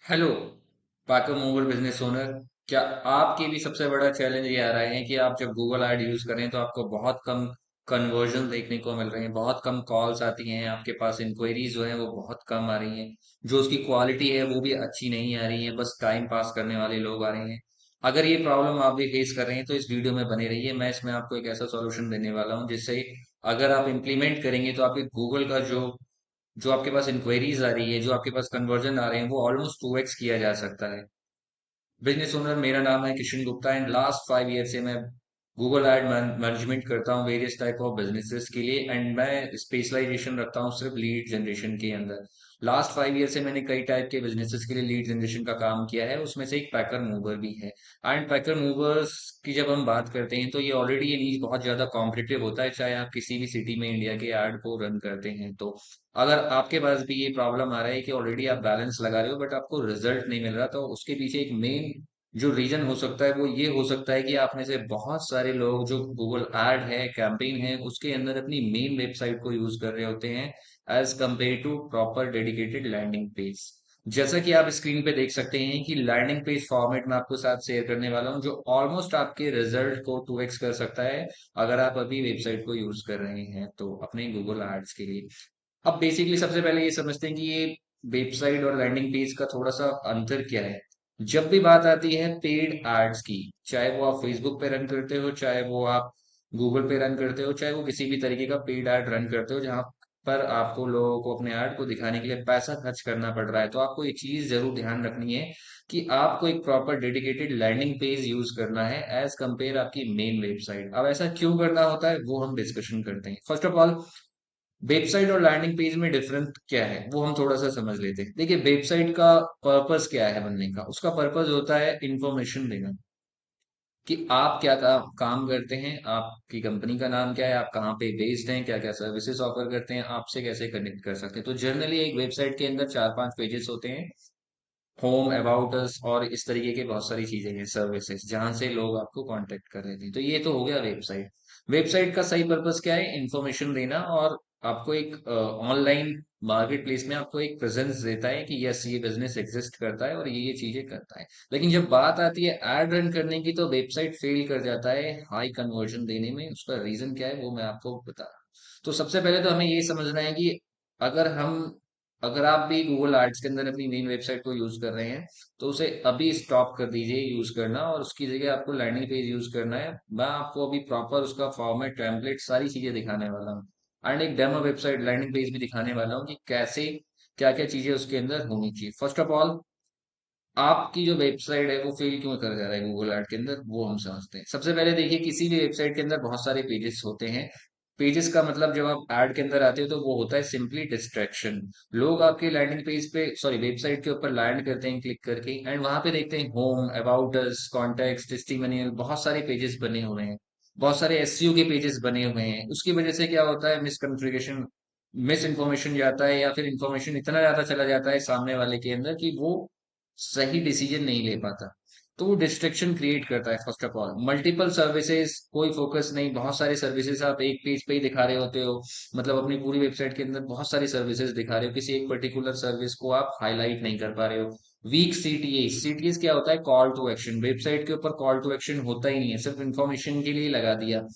Hello. पाकर mover business owner. क्या आपके भी सबसे बड़ा चैलेंज ये आ रहा है कि आप जब गूगल ऐड यूज करें तो आपको बहुत कम कन्वर्जन देखने को मिल रहे हैं, बहुत कम कॉल्स आती हैं, आपके पास इंक्वायरीज जो हैं वो बहुत कम आ रही हैं, जो उसकी क्वालिटी है वो भी अच्छी नहीं आ रही है, बस टाइम पास करने वाले लोग आ रहे हैं। अगर ये प्रॉब्लम आप भी फेस कर रहे हैं तो इस वीडियो में बने रहिए। मैं इसमें आपको एक ऐसा सॉल्यूशन देने वाला हूँ जिससे अगर आप इम्प्लीमेंट करेंगे तो आपके गूगल का जो जो आपके पास इंक्वायरीज आ रही है, जो आपके पास कन्वर्जन आ रहे हैं, वो ऑलमोस्ट 2x किया जा सकता है। बिजनेस ओनर, मेरा नाम है Kishan Gupta and last 5 year से मैं गूगल एड मैनेजमेंट करता हूँ वेरियस टाइप ऑफ बिजनेसेस के लिए, एंड मैं स्पेशलाइजेशन रखता हूँ सिर्फ लीड जनरेशन के अंदर। लास्ट 5 ईयर से मैंने कई टाइप के बिजनेसेस के लिए लीड जनरेशन का काम किया है, उसमें से एक पैकर मूवर भी है। एंड पैकर मूवर्स की जब हम बात करते हैं तो ये ऑलरेडी ये नीज बहुत ज्यादा कॉम्पिटिटिव होता है, चाहे आप किसी भी सिटी में इंडिया के एड को रन करते हैं तो। अगर आपके पास भी ये प्रॉब्लम आ रहा है कि ऑलरेडी आप बैलेंस लगा रहे हो बट आपको रिजल्ट नहीं मिल रहा, तो उसके पीछे एक मेन जो रीजन हो सकता है वो ये हो सकता है कि आप में से बहुत सारे लोग जो गूगल एड है, कैंपेन है, उसके अंदर अपनी मेन वेबसाइट को यूज कर रहे होते हैं as compared to proper dedicated landing page. जैसा कि आप स्क्रीन पे देख सकते हैं कि लैंडिंग पेज फॉर्मेट में आपको साथ शेयर करने वाला हूं, जो ऑलमोस्ट आपके रिजल्ट को 2x कर सकता है अगर आप अभी वेबसाइट को यूज कर रहे हैं तो अपने गूगल एड्स के लिए। अब बेसिकली सबसे पहले ये समझते हैं कि ये वेबसाइट और लैंडिंग पेज का थोड़ा सा अंतर क्या है। जब भी बात आती है पेड एड्स की, चाहे वो आप फेसबुक पे रन करते हो, चाहे वो आप गूगल पे रन करते हो, चाहे वो किसी भी तरीके का पेड एड रन करते हो जहां पर आपको लोगों को अपने ऐड को दिखाने के लिए पैसा खर्च करना पड़ रहा है, तो आपको ये चीज जरूर ध्यान रखनी है कि आपको एक proper dedicated landing page use करना है एज कंपेयर आपकी मेन वेबसाइट। अब ऐसा क्यों करना होता है वो हम डिस्कशन करते हैं। फर्स्ट ऑफ ऑल, वेबसाइट और लैंडिंग पेज में डिफरेंस क्या है वो हम थोड़ा सा समझ लेते हैं। देखिए, वेबसाइट का पर्पस क्या है बनने का? उसका पर्पस होता है इंफॉर्मेशन देना कि आप क्या काम करते हैं, आपकी कंपनी का नाम क्या है, आप कहाँ पे बेस्ड हैं, क्या क्या सर्विसेज ऑफर करते हैं, आपसे कैसे कनेक्ट कर सकते हैं। तो जनरली एक वेबसाइट के अंदर 4-5 पेजेस होते हैं, होम, अबाउट अस और इस तरीके के बहुत सारी चीजें हैं, सर्विसेज जहां से लोग आपको कांटेक्ट कर रहे थे। तो ये तो हो गया वेबसाइट। वेबसाइट का सही पर्पस क्या है? इंफॉर्मेशन देना, और आपको एक ऑनलाइन मार्केट प्लेस में आपको एक प्रेजेंस देता है कि यस, ये बिजनेस एग्जिस्ट करता है और ये चीजें करता है। लेकिन जब बात आती है एड रन करने की तो वेबसाइट फेल कर जाता है हाई कन्वर्जन देने में। उसका रीजन क्या है वो मैं आपको बता रहा हूँ। तो सबसे पहले तो हमें ये समझना है कि अगर हम अगर आप भी गूगल एड्स के अंदर अपनी मेन वेबसाइट को यूज कर रहे हैं तो उसे अभी स्टॉप कर दीजिए यूज करना, और उसकी जगह आपको लैंडिंग पेज यूज करना है। मैं आपको अभी प्रॉपर उसका फॉर्मेट, टेम्पलेट, सारी चीजें दिखाने वाला हूँ, एंड एक डेमो वेबसाइट लैंडिंग पेज भी दिखाने वाला हूँ कि कैसे क्या क्या चीजें उसके अंदर होनी चाहिए। फर्स्ट ऑफ ऑल, आपकी जो वेबसाइट है वो फेल क्यों कर जा रहा है गूगल ऐड के अंदर, वो हम समझते हैं। सबसे पहले देखिए, किसी भी वेबसाइट के अंदर बहुत सारे पेजेस होते हैं। पेजेस का मतलब जब आप ऐड के अंदर आते हो तो वो होता है सिंपली डिस्ट्रैक्शन। लोग आपके लैंडिंग पेज पे, सॉरी, वेबसाइट के ऊपर लैंड करते हैं क्लिक करके, एंड वहां पे देखते हैं home, about us, contact, testimonial, बहुत सारे पेजेस बने हुए हैं, बहुत सारे एसईओ के पेजेस बने हुए हैं। उसकी वजह से क्या होता है? मिसकन्फिगरेशन, मिस इन्फॉर्मेशन जाता है, या फिर इन्फॉर्मेशन इतना ज्यादा चला जाता है सामने वाले के अंदर कि वो सही डिसीजन नहीं ले पाता। तो वो डिस्ट्रैक्शन क्रिएट करता है। First of all, multiple services, कोई फोकस नहीं, बहुत सारे सर्विसेज आप एक पेज पे ही दिखा रहे होते हो, मतलब अपनी पूरी वेबसाइट के अंदर बहुत सारी सर्विसेज दिखा रहे हो, किसी एक पर्टिकुलर सर्विस को आप हाईलाइट नहीं कर पा रहे हो। वीक सीटीए, सीटीएस क्या होता है? Call to action. वेबसाइट के ऊपर कॉल टू एक्शन होता ही नहीं है, सिर्फ इन्फॉर्मेशन के लिए लगा दिया।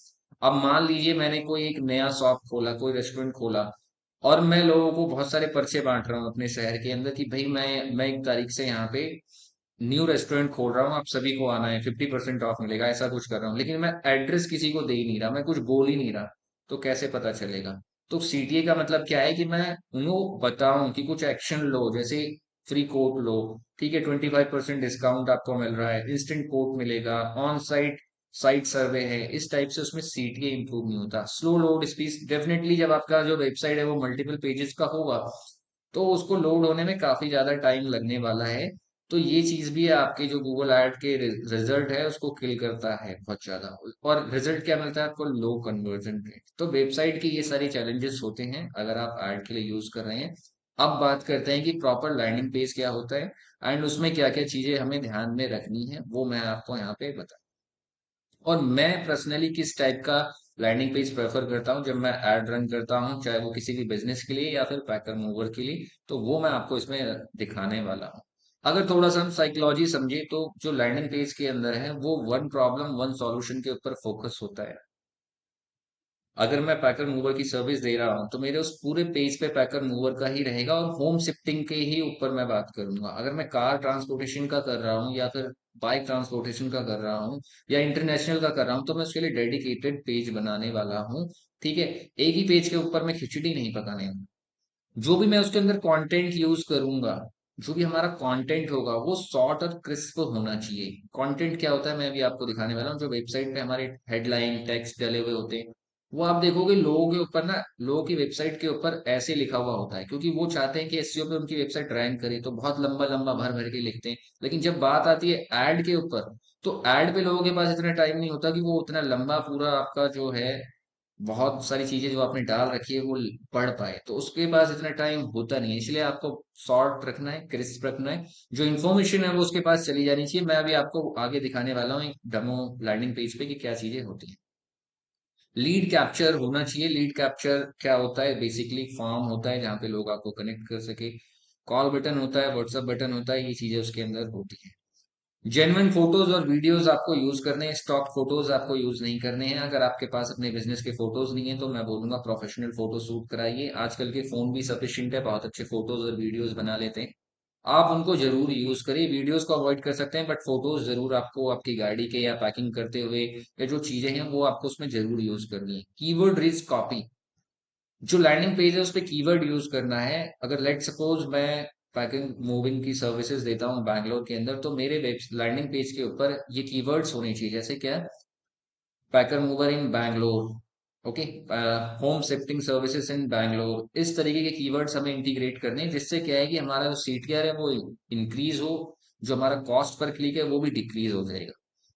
अब मान लीजिए मैंने कोई एक नया शॉप खोला, कोई रेस्टोरेंट खोला, और मैं लोगों को बहुत सारे पर्चे बांट रहा हूँ अपने शहर के अंदर कि भाई मैं 1 तारीख से यहाँ पे न्यू रेस्टोरेंट खोल रहा हूँ, आप सभी को आना है, 50% ऑफ मिलेगा, ऐसा कुछ कर रहा हूँ, लेकिन मैं एड्रेस किसी को दे ही नहीं रहा, मैं कुछ बोल ही नहीं रहा, तो कैसे पता चलेगा? तो सीटीए का मतलब क्या है कि मैं उनको बताऊं कि कुछ एक्शन लो, जैसे फ्री कोड लो, ठीक है, 25% डिस्काउंट आपको मिल रहा है, इंस्टेंट कोड मिलेगा, ऑन साइट साइट सर्वे है, इस टाइप से उसमें सीटीए इंप्रूव नहीं होता। स्लो लोड स्पीड, डेफिनेटली जब आपका जो वेबसाइट है वो मल्टीपल पेजेस का होगा तो उसको लोड होने में काफी ज्यादा टाइम लगने वाला है। तो ये चीज भी है, आपके जो गूगल ऐड के रिजल्ट है उसको किल करता है बहुत ज्यादा। और रिजल्ट क्या मिलता है आपको? लो कन्वर्जन रेट। तो वेबसाइट की ये सारी चैलेंजेस होते हैं अगर आप ऐड के लिए यूज कर रहे हैं। अब बात करते हैं कि प्रॉपर लैंडिंग पेज क्या होता है एंड उसमें क्या क्या चीजें हमें ध्यान में रखनी है, वो मैं आपको यहाँ पे बता। और मैं पर्सनली किस टाइप का लैंडिंग पेज प्रेफर करता हूँ जब मैं ऐड रन करता हूँ, चाहे वो किसी भी बिजनेस के लिए या फिर पैकर मूवर के लिए, तो वो मैं आपको इसमें दिखाने वाला हूँ। अगर थोड़ा सा हम साइकोलॉजी समझे तो जो लैंडिंग पेज के अंदर है वो वन प्रॉब्लम वन सॉल्यूशन के ऊपर फोकस होता है। अगर मैं पैकर मूवर की सर्विस दे रहा हूँ तो मेरे उस पूरे पेज पे पैकर मूवर का ही रहेगा और होम शिफ्टिंग के ही ऊपर मैं बात करूंगा। अगर मैं कार ट्रांसपोर्टेशन का कर रहा हूँ या फिर बाइक ट्रांसपोर्टेशन का कर रहा हूँ या इंटरनेशनल का कर रहा हूँ तो मैं उसके लिए डेडिकेटेड पेज बनाने वाला हूँ। ठीक है, एक ही पेज के ऊपर मैं खिचड़ी नहीं पकाने वाला। जो भी मैं उसके अंदर कंटेंट यूज करूंगा, जो भी हमारा कंटेंट होगा वो शॉर्ट और क्रिस्प होना चाहिए। कंटेंट क्या होता है मैं अभी आपको दिखाने वाला हूँ। जो वेबसाइट पे हमारे हेडलाइन टेक्स्ट डले हुए होते हैं वो आप देखोगे लोगों के ऊपर ना, लोगों की वेबसाइट के ऊपर ऐसे लिखा हुआ होता है क्योंकि वो चाहते हैं कि एसईओ पे उनकी वेबसाइट रैंक करे तो बहुत लंबा लंबा भर भर के लिखते हैं। लेकिन जब बात आती है एड के ऊपर तो एड पे लोगों के पास इतना टाइम नहीं होता कि वो उतना लंबा पूरा आपका जो है बहुत सारी चीजें जो आपने डाल रखी है वो पढ़ पाए, तो उसके पास इतना टाइम होता नहीं है। इसलिए आपको शॉर्ट रखना है, क्रिस्प रखना है। जो इन्फॉर्मेशन है वो उसके पास चली जानी चाहिए। मैं अभी आपको आगे दिखाने वाला हूँ एक डेमो लैंडिंग पेज पे कि क्या चीजें होती हैं। लीड कैप्चर होना चाहिए। लीड कैप्चर क्या होता है? बेसिकली फॉर्म होता है जहाँ पे लोग आपको कनेक्ट कर सके। कॉल बटन होता है, व्हाट्सएप बटन होता है, ये चीजें उसके अंदर होती हैं। जेन्युइन फोटोज और वीडियोस आपको यूज करने हैं, स्टॉक फोटोज आपको यूज नहीं करने हैं। अगर आपके पास अपने बिजनेस के फोटोज नहीं है तो मैं बोलूंगा प्रोफेशनल फोटो शूट कराइए। आजकल के फोन भी सफिशिएंट है, बहुत अच्छे फोटोज और वीडियोस बना लेते हैं। आप उनको जरूर यूज करिए। वीडियोस को अवॉइड कर सकते हैं बट फोटोज जरूर आपको आपकी गाड़ी के या पैकिंग करते हुए या जो चीजें हैं वो आपको उसमें जरूर यूज करनी है। कीवर्ड रिच कॉपी, जो लैंडिंग पेज है उस पर कीवर्ड यूज करना है। अगर लेट सपोज मैं पैकिंग मूविंग की सर्विसेज देता हूँ बैंगलोर के अंदर तो मेरे वेब लैंडिंग पेज के ऊपर ये कीवर्ड्स होने चाहिए, जैसे क्या, packer mover in Bangalore, okay, home shifting services in Bangalore. इस तरीके के कीवर्ड्स हमें इंटीग्रेट करने हैं जिससे क्या है कि हमारा जो सीटीआर है वो इंक्रीज हो, जो हमारा कॉस्ट पर क्लिक है वो भी डिक्रीज हो जाएगा।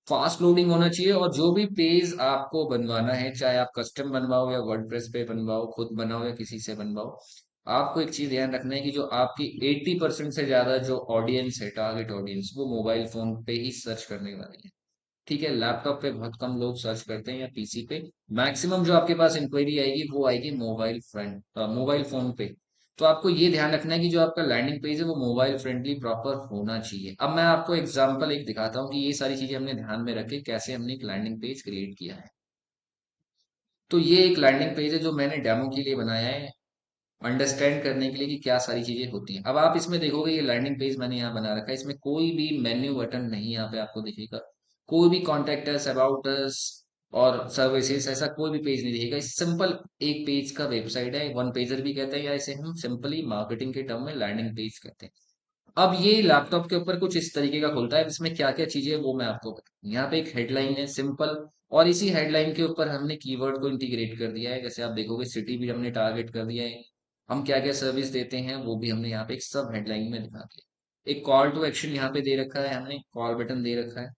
फास्ट लोडिंग होना चाहिए। और जो भी पेज आपको बनवाना है, चाहे आप कस्टम बनवाओ या वर्डप्रेस पे बनवाओ, खुद बनाओ या किसी से बनवाओ, आपको एक चीज ध्यान रखना है कि जो आपकी 80% से ज्यादा जो ऑडियंस है, टारगेट ऑडियंस, वो मोबाइल फोन पे ही सर्च करने वाली है। ठीक है, लैपटॉप पे बहुत कम लोग सर्च करते हैं या पीसी पे। मैक्सिमम जो आपके पास इंक्वायरी आएगी वो आएगी मोबाइल फ्रंट, मोबाइल फोन पे। तो आपको ये ध्यान रखना है कि जो आपका लैंडिंग पेज है वो मोबाइल फ्रेंडली प्रॉपर होना चाहिए। अब मैं आपको एग्जांपल एक दिखाता हूँ कि ये सारी चीजें हमने ध्यान में रखे कैसे हमने एक लैंडिंग पेज क्रिएट किया है। तो ये एक लैंडिंग पेज है जो मैंने डेमो के लिए बनाया है, अंडरस्टैंड करने के लिए कि क्या सारी चीजें होती हैं। अब आप इसमें देखोगे ये लैंडिंग पेज मैंने यहाँ बना रखा है, इसमें कोई भी मेन्यू बटन नहीं यहाँ पे आपको दिखेगा। कोई भी कॉन्टेक्ट अस, अबाउट अस और सर्विसेज ऐसा कोई भी पेज नहीं दिखेगा। सिंपल एक पेज का वेबसाइट है, वन पेजर भी कहते हैं या इसे हम सिंपली मार्केटिंग के टर्म में लैंडिंग पेज कहते हैं। अब ये लैपटॉप के ऊपर कुछ इस तरीके का खुलता है। इसमें क्या क्या चीजें है वो मैं आपको बताऊँ। यहाँ पे एक हेडलाइन है सिंपल, और इसी हेडलाइन के ऊपर हमने कीवर्ड को इंटीग्रेट कर दिया है। जैसे आप देखोगे सिटी भी हमने टारगेट कर दिया है, हम क्या क्या सर्विस देते हैं वो भी हमने यहाँ पे एक सब हेडलाइन में दिखा दिया। एक कॉल टू एक्शन यहाँ पे दे रखा है, हमने कॉल बटन दे रखा है।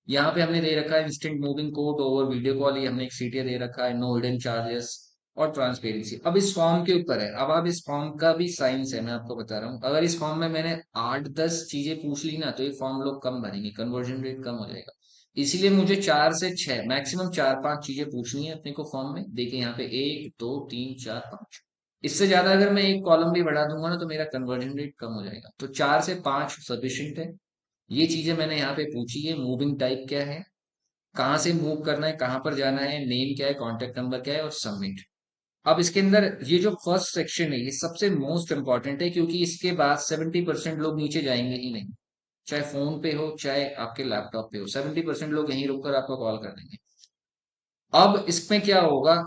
यहाँ पे हमने दे रखा है instant moving code over video call, ये हमने एक सीटीए दे रखा है, नो हिडन चार्जेस और ट्रांसपेरेंसी। अब इस फॉर्म के ऊपर है, अब आप इस फॉर्म का भी साइंस है, मैं आपको बता रहा हूँ। अगर इस फॉर्म में मैंने 8-10 चीजें पूछ ली ना तो ये फॉर्म लोग कम भरेंगे, कन्वर्जन रेट कम हो जाएगा। इसीलिए मुझे 4 से 6, मैक्सिमम 4-5 चीजें पूछनी है अपने को फॉर्म में। देखिए यहाँ पे 1, 2, 3, 4, 5, इससे ज्यादा अगर मैं एक कॉलम भी बढ़ा दूंगा ना तो मेरा कन्वर्जन रेट कम हो जाएगा। तो 4 से 5 सफिशियंट है। ये चीजें मैंने यहाँ पे पूछी है। मूविंग टाइप क्या है, कहाँ से मूव करना है, कहाँ पर जाना है, नेम क्या है, कॉन्टेक्ट नंबर क्या है और सबमिट। अब इसके अंदर ये जो फर्स्ट सेक्शन है ये सबसे मोस्ट इंपॉर्टेंट है क्योंकि इसके बाद 70% लोग नीचे जाएंगे ही नहीं। चाहे फोन पे हो चाहे आपके लैपटॉप पे हो, 70% लोग यहीं रुककर आपको कॉल कर देंगे। अब इसमें क्या होगा,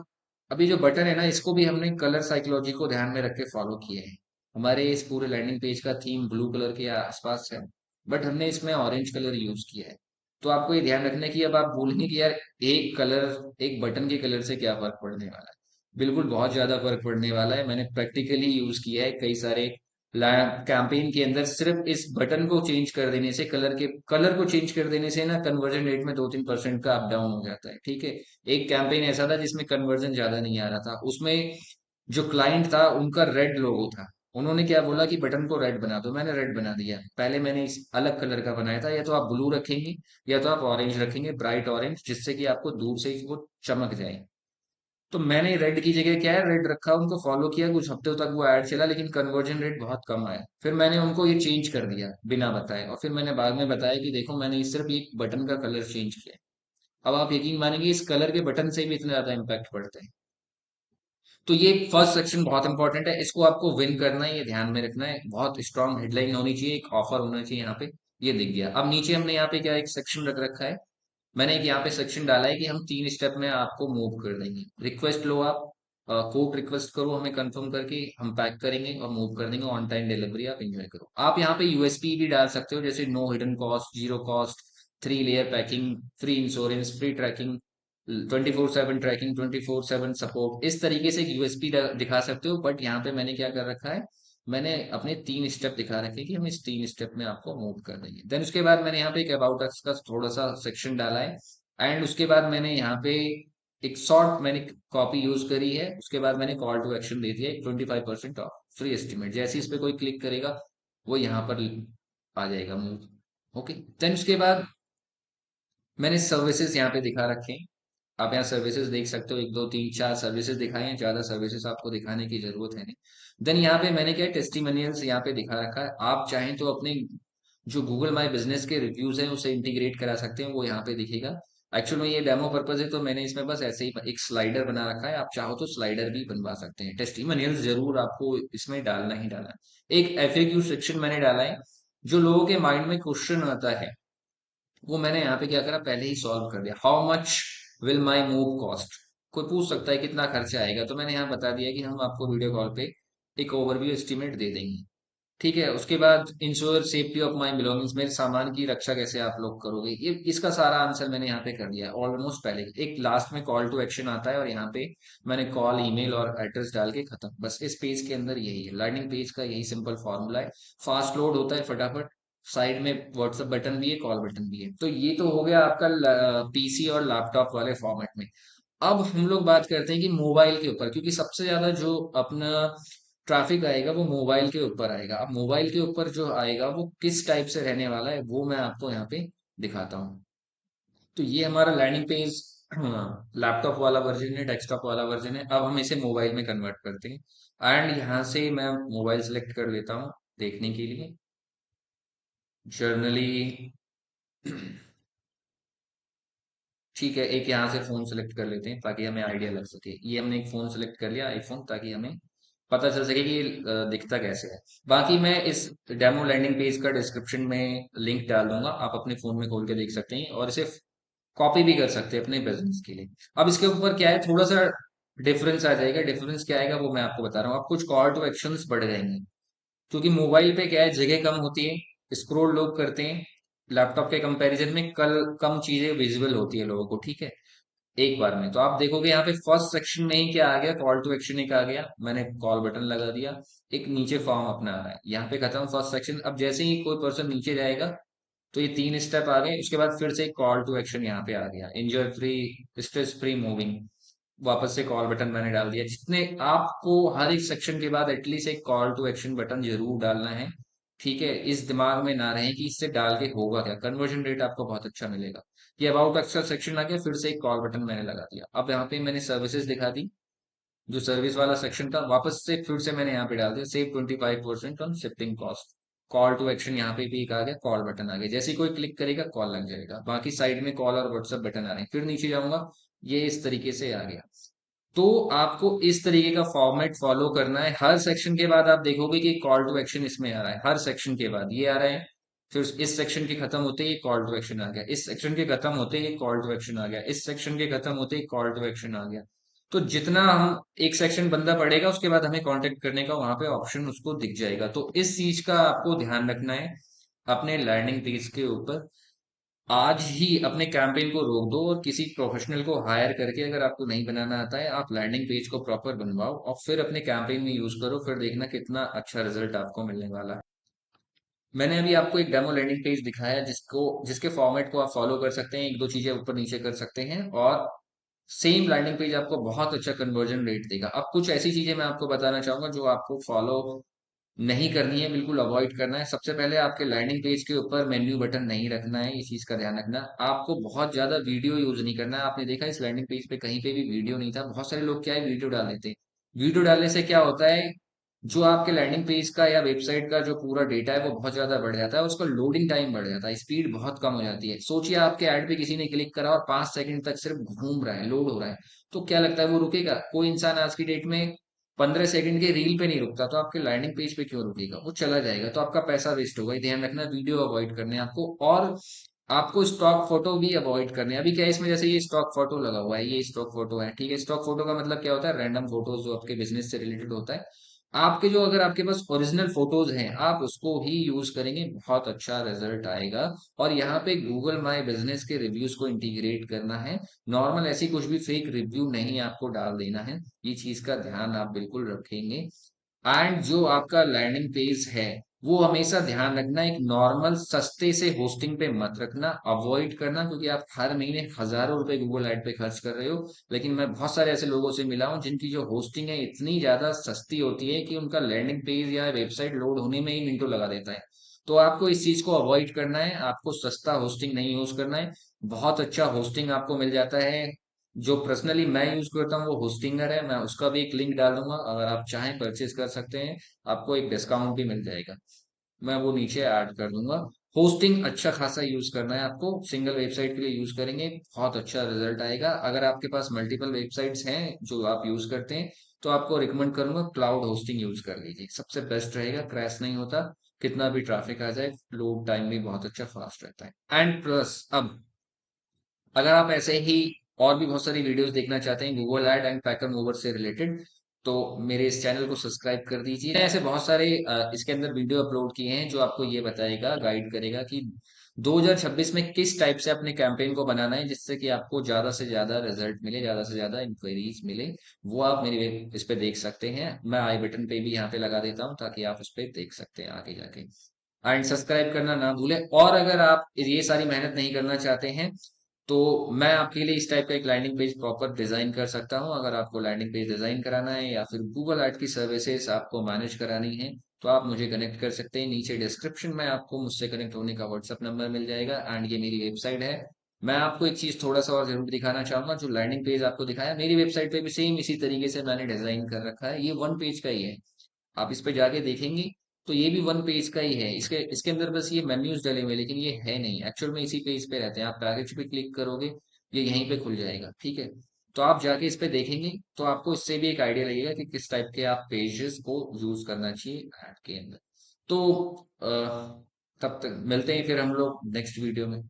अभी जो बटन है ना इसको भी हमने कलर साइकोलॉजी को ध्यान में रख के फॉलो किया है। हमारे इस पूरे लैंडिंग पेज का थीम ब्लू कलर के आसपास है बट हमने इसमें ऑरेंज कलर यूज किया है। तो आपको ये ध्यान रखना है कि अब आप भूलेंगे कि यार एक कलर, एक बटन के कलर से क्या फर्क पड़ने वाला है। बिल्कुल बहुत ज्यादा फर्क पड़ने वाला है। मैंने प्रैक्टिकली यूज किया है कई सारे कैंपेन के अंदर। सिर्फ इस बटन को चेंज कर देने से, कलर को चेंज कर देने से ना कन्वर्जन रेट में 2-3% का अप डाउन हो जाता है। ठीक है, एक कैंपेन ऐसा था जिसमें कन्वर्जन ज्यादा नहीं आ रहा था, उसमें जो क्लाइंट था उनका रेड लोगो था। उन्होंने क्या बोला कि बटन को रेड बना दो, मैंने रेड बना दिया। पहले मैंने इस अलग कलर का बनाया था, या तो आप ब्लू रखेंगे या तो आप ऑरेंज रखेंगे, ब्राइट ऑरेंज, जिससे कि आपको दूर से ही वो चमक जाए। तो मैंने रेड की जगह क्या है, रेड रखा, उनको फॉलो किया, कुछ हफ्तों तक वो ऐड चला, लेकिन कन्वर्जन रेट बहुत कम आया। फिर मैंने उनको ये चेंज कर दिया बिना बताए, और फिर मैंने बाद में बताया कि देखो मैंने इस सिर्फ एक बटन का कलर चेंज किया। अब आप यकीन मानेंगे इस कलर के बटन से भी इतना ज्यादा इम्पैक्ट पड़ता है। तो ये फर्स्ट सेक्शन बहुत इंपॉर्टेंट है, इसको आपको विन करना है, ये ध्यान में रखना है। बहुत स्ट्रांग हेडलाइन होनी चाहिए, एक ऑफर होना चाहिए यहाँ पे। ये दिख गया। अब नीचे हमने यहाँ पे क्या एक सेक्शन रख रखा है, मैंने एक यहाँ पे सेक्शन डाला है कि हम 3 स्टेप में आपको मूव कर देंगे। रिक्वेस्ट लो आप, कोड रिक्वेस्ट करो हमें कंफर्म करके, हम पैक करेंगे और मूव कर देंगे। ऑन टाइम डिलीवरी आप एंजॉय करो। आप यहाँ पे यूएसपी भी डाल सकते हो, जैसे no hidden cost, zero cost, 3 layer packing, free insurance, free tracking, 24/7 tracking, 24/7 support. इस तरीके से यूएसपी दिखा सकते हो। बट यहाँ पे मैंने क्या कर रखा है, मैंने अपने 3 स्टेप दिखा रखे कि हम इस 3 स्टेप में आपको मूव कर देंगे। देन उसके बाद मैंने यहाँ पे एक अबाउट अस का थोड़ा सा सेक्शन डाला है। एंड उसके बाद मैंने यहाँ पे एक शॉर्ट मैंने कॉपी यूज करी है। उसके बाद मैंने कॉल टू एक्शन दे दिया, 25% ऑफ फ्री एस्टिमेट। जैसे इस पे कोई क्लिक करेगा वो यहाँ पर आ जाएगा मूव। ओके, देन उसके बाद मैंने सर्विसेज यहाँ पे दिखा रखे हैं। आप यहाँ सर्विसेज देख सकते हो, 1 2 3 4 सर्विसेज दिखाई हैं, ज्यादा सर्विसेज आपको दिखाने की जरूरत है नहीं। देन यहाँ पे मैंने क्या टेस्टिमोनियल्स यहाँ पे दिखा रखा है। आप चाहें तो अपने जो गूगल माई बिजनेस के रिव्यूज हैं उसे इंटीग्रेट करा सकते हैं, वो यहाँ पे दिखेगा। एक्चुअल में ये डेमो पर्पज है, तो मैंने इसमें बस ऐसे ही एक स्लाइडर बना रखा है। आप चाहो तो स्लाइडर भी बनवा सकते हैं। टेस्टिमोनियल्स जरूर आपको इसमें डालना ही डालना है। एक एफएक्यू सेक्शन मैंने डाला है, जो लोगों के माइंड में क्वेश्चन आता है वो मैंने यहाँ पे क्या करा, पहले ही सॉल्व कर दिया। How much will my move cost, कोई पूछ सकता है कितना खर्चा आएगा, तो मैंने यहाँ बता दिया कि हम आपको वीडियो कॉल पे एक ओवरव्यू एस्टिमेट दे देंगे। ठीक है, उसके बाद ensure safety of my belongings, मेरे सामान की रक्षा कैसे आप लोग करोगे, ये इसका सारा आंसर मैंने यहाँ पे कर दिया है ऑलमोस्ट। पहले एक लास्ट में कॉल टू एक्शन आता है, और यहाँ पे मैंने कॉल, ईमेल और एड्रेस डाल के खत्म। बस इस पेज के अंदर यही है, लर्निंग पेज का यही सिंपल फॉर्मूला है। फास्ट लोड होता है फटाफट, साइड में व्हाट्सएप बटन भी है, कॉल बटन भी है। तो ये तो हो गया आपका पीसी और लैपटॉप वाले फॉर्मेट में। अब हम लोग बात करते हैं कि मोबाइल के ऊपर, क्योंकि सबसे ज्यादा जो अपना ट्रैफिक आएगा वो मोबाइल के ऊपर आएगा। अब मोबाइल के ऊपर जो आएगा वो किस टाइप से रहने वाला है वो मैं आपको यहाँ पे दिखाता हूँ। तो ये हमारा लैंडिंग पेज लैपटॉप वाला वर्जन है, डेस्कटॉप वाला वर्जन है। अब हम इसे मोबाइल में कन्वर्ट करते हैं, एंड यहाँ से मैं मोबाइल सेलेक्ट कर लेता हूँ देखने के लिए। जर्नली ठीक है, एक यहाँ से फोन सेलेक्ट कर लेते हैं ताकि हमें आइडिया लग सके। ये हमने एक फोन सेलेक्ट कर लिया, आईफोन, ताकि हमें पता चल सके कि ये दिखता कैसे है। बाकी मैं इस डेमो लैंडिंग पेज का डिस्क्रिप्शन में लिंक डाल दूंगा, आप अपने फोन में खोल के देख सकते हैं और इसे कॉपी भी कर सकते हैं अपने बिजनेस के लिए। अब इसके ऊपर क्या है, थोड़ा सा डिफरेंस आ जाएगा। डिफरेंस क्या आएगा वो मैं आपको बता रहा हूँ। अब कुछ कॉल टू एक्शंस बढ़ जाएंगे, क्योंकि मोबाइल पे क्या है, जगह कम होती है, स्क्रॉल लोग करते हैं। लैपटॉप के कंपैरिजन में कल कम चीजें विजिबल होती है लोगों को, ठीक है, एक बार में। तो आप देखोगे यहाँ पे फर्स्ट सेक्शन में ही क्या आ गया, कॉल टू एक्शन एक आ गया, मैंने कॉल बटन लगा दिया। एक नीचे फॉर्म अपना आ रहा है, यहाँ पे खत्म फर्स्ट सेक्शन। अब जैसे ही कोई पर्सन नीचे जाएगा तो ये 3 स्टेप आ गए। उसके बाद फिर से कॉल टू एक्शन यहाँ पे आ गया, enjoy free, stress free moving. वापस से कॉल बटन मैंने डाल दिया। जितने आपको हर एक सेक्शन के बाद एटलीस्ट एक कॉल टू एक्शन बटन जरूर डालना है। ठीक है, इस दिमाग में ना रहे कि इससे डाल के होगा क्या, कन्वर्जन रेट आपको बहुत अच्छा मिलेगा। ये अबाउट अक्सर सेक्शन आ गया, फिर से एक कॉल बटन मैंने लगा दिया। अब यहाँ पे मैंने सर्विसेज दिखा दी, जो सर्विस वाला सेक्शन था वापस से फिर से मैंने यहाँ पे डाल दिया, save 25% on shipping cost. Call to action यहाँ पे भी एक आ गया, कॉल बटन आ गया, जैसे ही कोई क्लिक करेगा कॉल लग जाएगा। बाकी साइड में कॉल और व्हाट्सएप बटन आ रहे हैं। फिर नीचे जाऊंगा, ये इस तरीके से आ गया। तो आपको इस तरीके का फॉर्मेट फॉलो करना है। हर सेक्शन के बाद आप देखोगे कि कॉल टू एक्शन इसमें आ रहा है, हर सेक्शन के बाद ये आ रहा है। फिर इस सेक्शन के खत्म होते ही कॉल टू एक्शन आ गया, इस सेक्शन के खत्म होते ही कॉल टू एक्शन आ गया, इस सेक्शन के खत्म होते ही कॉल टू एक्शन आ गया। तो जितना हम एक सेक्शन बंदा पढ़ेगा उसके बाद हमें कांटेक्ट करने का वहां पे ऑप्शन उसको दिख जाएगा। तो इस चीज का आपको ध्यान रखना है अपने लैंडिंग पेज के ऊपर। आज ही अपने कैंपेन को रोक दो और किसी प्रोफेशनल को हायर करके, अगर आपको नहीं बनाना आता है, आप लैंडिंग पेज को प्रॉपर बनवाओ और फिर अपने कैंपेन में यूज करो। फिर देखना कितना अच्छा रिजल्ट आपको मिलने वाला है। मैंने अभी आपको एक डेमो लैंडिंग पेज दिखाया जिसको जिसके फॉर्मेट को आप फॉलो कर सकते हैं, 1 2 चीजें ऊपर नीचे कर सकते हैं, और सेम लैंडिंग पेज आपको बहुत अच्छा कन्वर्जन रेट देगा। अब कुछ ऐसी चीजें मैं आपको बताना चाहूंगा जो आपको फॉलो नहीं करनी है, बिल्कुल अवॉइड करना है। सबसे पहले आपके लैंडिंग पेज के ऊपर मेन्यू बटन नहीं रखना है, इस चीज का ध्यान रखना। आपको बहुत ज्यादा वीडियो यूज नहीं करना है। आपने देखा इस लैंडिंग पेज पे कहीं पे भी वीडियो नहीं था। बहुत सारे लोग क्या है, वीडियो डाल देते हैं। वीडियो डालने से क्या होता है, जो आपके लैंडिंग पेज का या वेबसाइट का जो पूरा डेटा है वो बहुत ज्यादा बढ़ जाता है, उसका लोडिंग टाइम बढ़ जाता है, स्पीड बहुत कम हो जाती है। सोचिए आपके ऐड पे किसी ने क्लिक करा और 5 सेकंड तक सिर्फ घूम रहा है, लोड हो रहा है, तो क्या लगता है वो रुकेगा? कोई इंसान आज की डेट में 15 सेकंड के रील पे नहीं रुकता, तो आपके लैंडिंग पेज पे क्यों रुकेगा? वो चला जाएगा, तो आपका पैसा वेस्ट होगा। ये ध्यान रखना। वीडियो अवॉइड करने हैं आपको, और आपको स्टॉक फोटो भी अवॉइड करने हैं। अभी क्या है इसमें, जैसे ये स्टॉक फोटो लगा हुआ है, ये स्टॉक फोटो है, ठीक है। स्टॉक फोटो का मतलब क्या होता है, रैंडम फोटोज जो आपके बिजनेस से रिलेटेड होता है। आपके जो, अगर आपके पास ओरिजिनल फोटोज हैं, आप उसको ही यूज करेंगे, बहुत अच्छा रिजल्ट आएगा। और यहाँ पे गूगल माई बिजनेस के रिव्यूज को इंटीग्रेट करना है। नॉर्मल ऐसी कुछ भी फेक रिव्यू नहीं आपको डाल देना है, ये चीज का ध्यान आप बिल्कुल रखेंगे। एंड जो आपका लैंडिंग पेज है, वो हमेशा ध्यान रखना, एक नॉर्मल सस्ते से होस्टिंग पे मत रखना, अवॉइड करना, क्योंकि आप हर महीने हजारों रुपए गूगल ऐड पे खर्च कर रहे हो। लेकिन मैं बहुत सारे ऐसे लोगों से मिला हूं जिनकी जो होस्टिंग है इतनी ज्यादा सस्ती होती है कि उनका लैंडिंग पेज या वेबसाइट लोड होने में ही मिनटों लगा देता है। तो आपको इस चीज को अवॉइड करना है, आपको सस्ता होस्टिंग नहीं यूज करना है। बहुत अच्छा होस्टिंग आपको मिल जाता है, जो पर्सनली मैं यूज करता हूँ वो होस्टिंगर है। मैं उसका भी एक लिंक डाल दूंगा, अगर आप चाहें परचेज कर सकते हैं। आपको एक डिस्काउंट भी मिल जाएगा, मैं वो नीचे ऐड कर दूंगा। होस्टिंग अच्छा खासा यूज करना है आपको, सिंगल वेबसाइट के लिए यूज करेंगे बहुत अच्छा रिजल्ट आएगा। अगर आपके पास मल्टीपल वेबसाइट्स हैं जो आप यूज करते हैं, तो आपको रिकमेंड करूंगा क्लाउड होस्टिंग यूज कर लीजिए, सबसे बेस्ट रहेगा, क्रैश नहीं होता। कितना भी ट्रैफिक आ जाए, लोड टाइम भी बहुत अच्छा फास्ट रहता है। एंड प्लस, अब अगर आप ऐसे ही और भी बहुत सारी वीडियोस देखना चाहते हैं Google ad and packer mover से रिलेटेड, तो मेरे इस चैनल को सब्सक्राइब कर दीजिए। मैंने ऐसे बहुत सारे इसके अंदर वीडियो अपलोड किए हैं जो आपको ये बताएगा, गाइड करेगा कि 2026 में किस टाइप से अपने कैंपेन को बनाना है, जिससे कि आपको ज्यादा से ज्यादा रिजल्ट मिले, ज्यादा से ज्यादा इंक्वायरीज मिले। वो आप मेरे इस पे देख सकते हैं, मैं आई बटन पे भी यहाँ पे लगा देता हूँ ताकि आप उस पे देख सकते हैं आगे जाके। एंड सब्सक्राइब करना ना भूलें। और अगर आप ये सारी मेहनत नहीं करना चाहते हैं, तो मैं आपके लिए इस टाइप का एक लैंडिंग पेज प्रॉपर डिजाइन कर सकता हूं। अगर आपको लैंडिंग पेज डिजाइन कराना है या फिर गूगल ऐड की सर्विसेज आपको मैनेज करानी है, तो आप मुझे कनेक्ट कर सकते हैं। नीचे डिस्क्रिप्शन में आपको मुझसे कनेक्ट होने का व्हाट्सएप नंबर मिल जाएगा, एंड ये मेरी वेबसाइट है। मैं आपको एक चीज थोड़ा सा और जरूर दिखाना चाहूंगा, जो लैंडिंग पेज आपको दिखाया मेरी वेबसाइट पे भी सेम इसी तरीके से मैंने डिजाइन कर रखा है, ये वन पेज का ही है। आप इस पे जाके देखेंगे तो ये भी वन पेज का ही है। इसके इसके अंदर बस ये मेन्यूज डले हुए हैं, लेकिन ये है नहीं, एक्चुअल में इसी पेज पे रहते हैं। आप पैकेज पे क्लिक करोगे, ये यहीं पे खुल जाएगा, ठीक है। तो आप जाके इस पे देखेंगे तो आपको इससे भी एक आइडिया लगेगा कि किस टाइप के आप पेजेस को यूज करना चाहिए ऐड के अंदर। तो तब तक मिलते हैं फिर हम लोग नेक्स्ट वीडियो में।